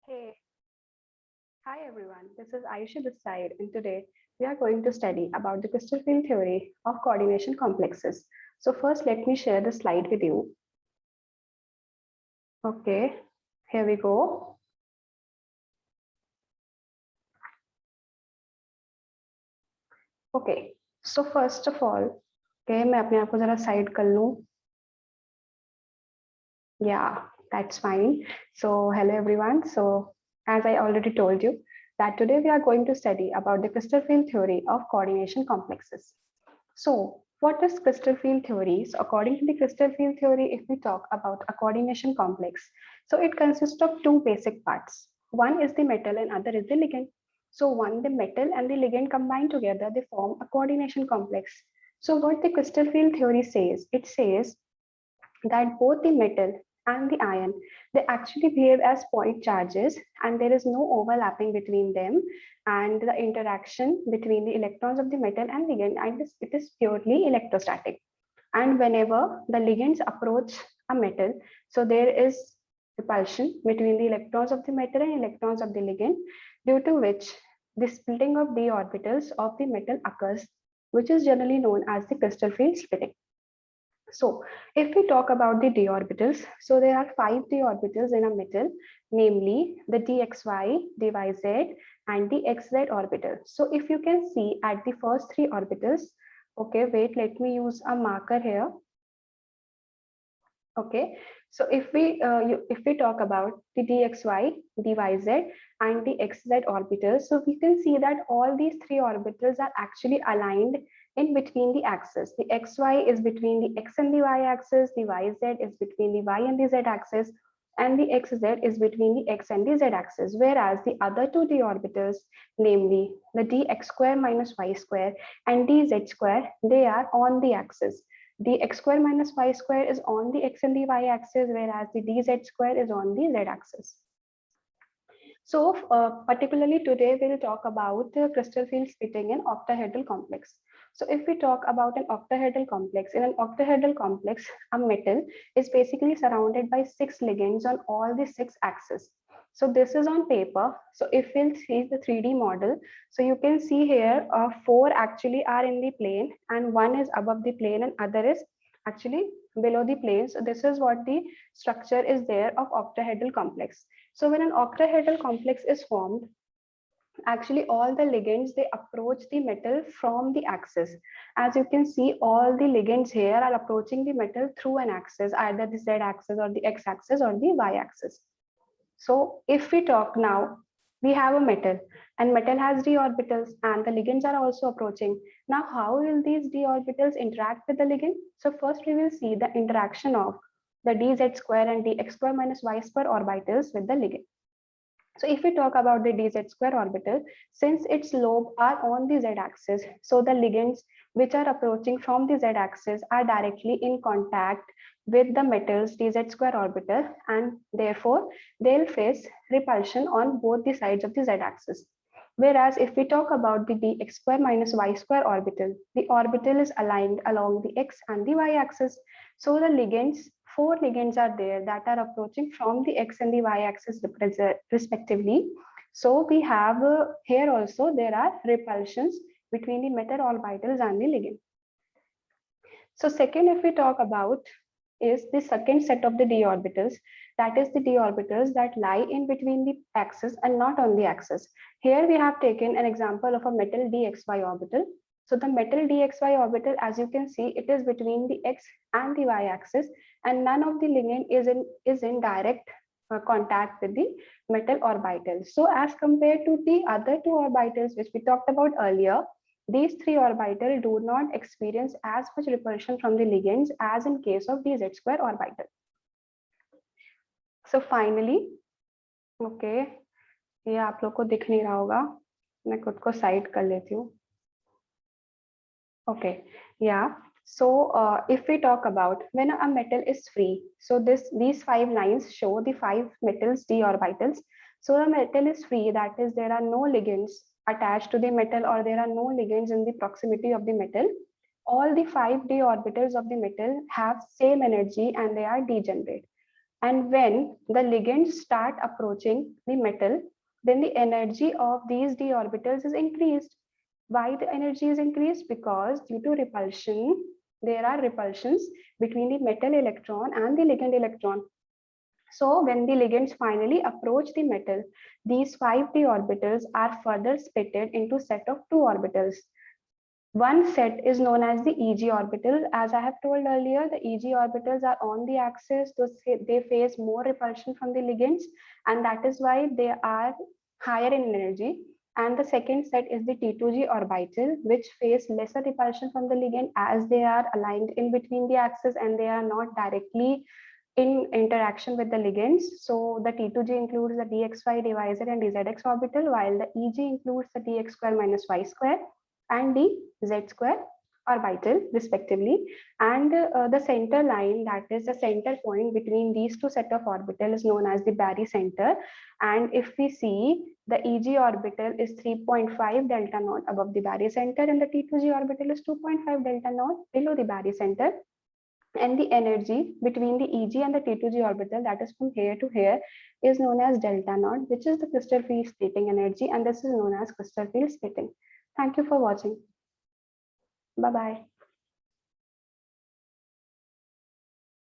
Hey, hi everyone. This is Ayushi this side, and today we are going to study about the crystal field theory of coordination complexes. So first, let me share the slide with you. Okay, here we go. Okay, so first of all, okay, मैं अपने आप को जरा side कर लूँ. Yeah, that's fine. So hello everyone. So as I already told you that today we are going to study about the crystal field theory of coordination complexes. So what is crystal field theory? So according to the crystal field theory, if we talk about a coordination complex, so it consists of two basic parts. One is the metal and other is the ligand. So one, the metal and the ligand combined together, they form a coordination complex. So what the crystal field theory says, it says that both the metal and the ion, they actually behave as point charges and there is no overlapping between them, and the interaction between the electrons of the metal and ligand, and it is purely electrostatic. And whenever the ligands approach a metal, so there is repulsion between the electrons of the metal and electrons of the ligand, due to which the splitting of d orbitals of the metal occurs, which is generally known as the crystal field splitting. So if we talk about the d orbitals, so there are 5 d orbitals in a metal, namely the dxy, dyz, and the xz orbital. So if you can see at the first 3 orbitals, okay, wait, let me use a marker here. Okay, so if we talk about the dxy, dyz, and the xz orbitals, so we can see that all these 3 orbitals are actually aligned in between the axis. The xy is between the x and the y axis, the yz is between the y and the z axis, and the xz is between the x and the z axis. Whereas the other two d orbitals, namely the dx square minus y square and dz square, they are on the axis. The x square minus y square is on the x and the y axis, whereas the dz square is on the z axis. So particularly today we'll talk about crystal field splitting in octahedral complex. So if we talk about an octahedral complex, in an octahedral complex, a metal is basically surrounded by 6 ligands on all the 6 axes. So this is on paper. So if we'll see the 3D model, so you can see here 4 actually are in the plane and 1 is above the plane and other is actually below the plane. So this is what the structure is there of octahedral complex. So when an octahedral complex is formed, actually all the ligands, they approach the metal from the axis. As you can see, all the ligands here are approaching the metal through an axis, either the z axis or the x axis or the y axis. So if we talk now, we have a metal and metal has d orbitals and the ligands are also approaching. Now how will these d orbitals interact with the ligand? So first we will see the interaction of the dz square and dx square minus y square orbitals with the ligand. So if we talk about the dz square orbital, since its lobe are on the z-axis, so the ligands which are approaching from the z-axis are directly in contact with the metal's dz square orbital, and therefore they'll face repulsion on both the sides of the z-axis. Whereas if we talk about the dx square minus y square orbital, the orbital is aligned along the x and the y axis. So the ligands, 4 ligands are there that are approaching from the x and the y axis respectively. So we have here also there are repulsions between the metal orbitals and the ligand. So second, if we talk about is the second set of the d orbitals, that is the d orbitals that lie in between the axis and not on the axis. Here we have taken an example of a metal dxy orbital. So the metal dxy orbital, as you can see, it is between the x and the y axis, and none of the ligand is in direct contact with the metal orbital. So as compared to the other two orbitals which we talked about earlier, these 3 orbitals do not experience as much repulsion from the ligands as in case of the z square orbital. So finally, okay, ये आप लोग को दिख नहीं रहा होगा, मैं खुद को साइड कर लेती हूँ. Okay, yeah. So if we talk about when a metal is free, so these 5 lines show the 5 metals d orbitals. So the metal is free, that is there are no ligands attached to the metal or there are no ligands in the proximity of the metal. All the 5 d orbitals of the metal have same energy and they are degenerate. And when the ligands start approaching the metal, then the energy of these d orbitals is increased. Why the energy is increased? Because due to repulsion, there are repulsions between the metal electron and the ligand electron. So when the ligands finally approach the metal, these 5d orbitals are further splitted into set of 2 orbitals. One set is known as the Eg orbital. As I have told earlier, the Eg orbitals are on the axis, so they face more repulsion from the ligands, and that is why they are higher in energy. And the second set is the T2G orbital, which face lesser repulsion from the ligand as they are aligned in between the axis and they are not directly in interaction with the ligands. So the T2G includes the dxy, dyz, and dzx orbital, while the Eg includes the dx square minus y square and the z square orbital respectively. And the center line, that is the center point between these two set of orbital, is known as the barycenter. And if we see, the Eg orbital is 3.5 delta naught above the barycenter and the T2G orbital is 2.5 delta naught below the barycenter. And the energy between the Eg and the T2G orbital, that is from here to here, is known as delta naught, which is the crystal field splitting energy, and this is known as crystal field splitting. Thank you for watching. Bye bye.